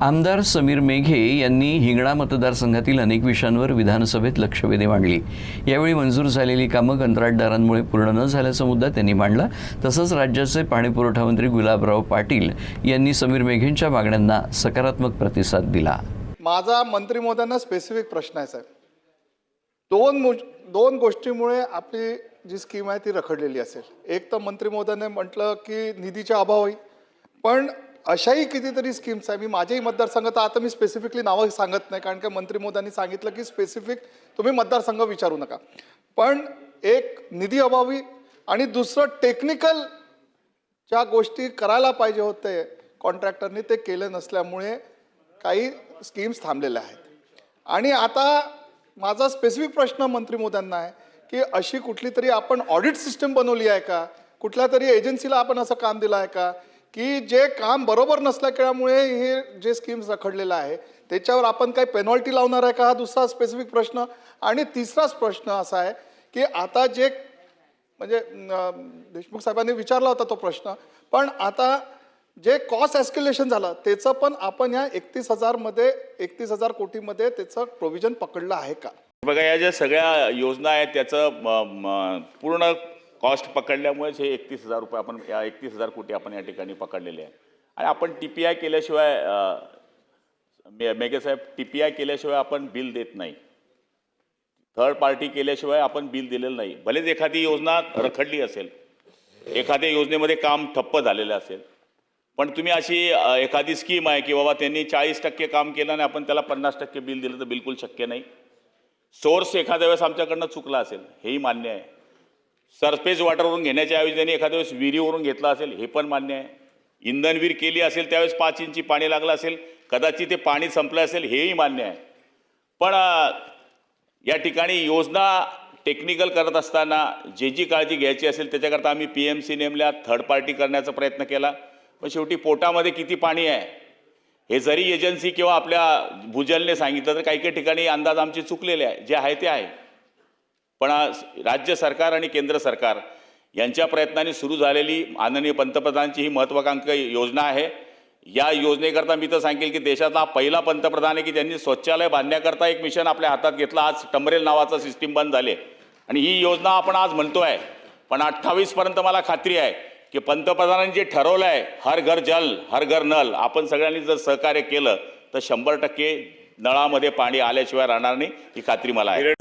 आमदार समीर मेघे यांनी हिंगणा मतदारसंघातील अनेक विषयांवर विधानसभेत लक्षवेधी मांडली। यावेळी मंजूर झालेली कामं कंत्राटदारांमुळे पूर्ण न झाल्याचा मुद्दा त्यांनी मांडला। तसंच राज्याचे पाणीपुरवठा मंत्री गुलाबराव पाटील यांनी समीर मेघेंच्या मागण्यांना सकारात्मक प्रतिसाद दिला। माझा मंत्री महोदयांना स्पेसिफिक प्रश्न आहे साहेब, दोन गोष्टीमुळे आपली जी स्कीम आहे ती रखडलेली असेल। एक तर मंत्री महोदयाने म्हटलं की निधीचा अभाव आहे, पण अशाही कितीतरी स्कीम्स आहे। मी माझ्याही मतदारसंघात, आता मी स्पेसिफिकली नावं सांगत नाही कारण की मंत्री महोदयांनी सांगितलं की स्पेसिफिक तुम्ही मतदारसंघ विचारू नका, पण एक निधी अभावी आणि दुसरं टेक्निकल ज्या गोष्टी करायला पाहिजे होते कॉन्ट्रॅक्टरने ते केले नसल्यामुळे काही स्कीम्स थांबलेल्या आहेत। आणि आता माझा स्पेसिफिक प्रश्न मंत्री महोदयांना आहे की अशी कुठली तरी आपण ऑडिट सिस्टम बनवली आहे का, कुठल्या तरी एजन्सीला आपण असं काम दिलं आहे का की जे काम बरोबर नसल्यामुळे हे जे स्कीम्स रखडलेलं आहे त्याच्यावर आपण काही पेनॉल्टी लावणार आहे का, हा दुसरा स्पेसिफिक प्रश्न। आणि तिसराच प्रश्न असा आहे की आता जे म्हणजे देशमुख साहेबांनी विचारला होता तो प्रश्न, पण आता जे कॉस्ट एस्केलेशन झालं त्याचं पण आपण या 31,000 कोटीमध्ये त्याचं प्रोव्हिजन पकडलं आहे का? बघा, या ज्या सगळ्या योजना आहेत त्याचं पूर्ण कॉस्ट पकडल्यामुळेच हे 31,000 रुपये आपण, या 31,000 कोटी आपण या ठिकाणी पकडलेले आहे। आणि आपण TPI केल्याशिवाय, मेघे साहेब, TPI केल्याशिवाय आपण बिल देत नाही, थर्ड पार्टी केल्याशिवाय आपण बिल दिलेलं नाही। भलेच एखादी योजना रखडली असेल, एखाद्या योजनेमध्ये काम ठप्प झालेलं असेल, पण तुम्ही अशी एखादी स्कीम आहे की बाबा त्यांनी 40% काम केलं आणि आपण त्याला 50% बिल दिलं तर बिलकुल शक्य नाही। सोर्स एखाद्या वेळेस आमच्याकडनं चुकला असेल हेही मान्य आहे, सरफेस वॉटरवरून घेण्याच्या ऐवजी त्यांनी एखाद्या वेळेस विहिरीवरून घेतला असेल हे पण मान्य आहे, इंधन विहीर केली असेल त्यावेळेस 5 इंची पाणी लागलं असेल, कदाचित ते पाणी संपलं असेल हेही मान्य आहे। पण या ठिकाणी योजना टेक्निकल करत असताना जी काळजी घ्यायची असेल त्याच्याकरता आम्ही PMC नेमल्या, थर्ड पार्टी करण्याचा प्रयत्न केला, पण शेवटी पोटामध्ये किती पाणी आहे हे जरी एजन्सी किंवा आपल्या भूजलने सांगितलं तर काही ठिकाणी अंदाज आमचे चुकलेले आहे, जे आहे ते आहे। पण राज्य सरकार आणि केंद्र सरकार यांच्या प्रयत्नांनी सुरू झालेली माननीय पंतप्रधानांची ही महत्त्वाकांक्षी योजना आहे। या योजनेकरता मी तर सांगेल की देशातला पहिला पंतप्रधान आहे की त्यांनी शौचालय बांधण्याकरता एक मिशन आपल्या हातात घेतलं। आज टंबरेल नावाचं सिस्टीम बंद झाले आणि ही योजना आपण आज म्हणतोय, पण 28 पर्यंत मला खात्री आहे की पंतप्रधानांनी जे ठरवलं आहे, हर घर जल हर घर नल, आपण सगळ्यांनी जर सहकार्य केलं तर 100% नळामध्ये पाणी आल्याशिवाय राहणार नाही, ही खात्री मला आहे।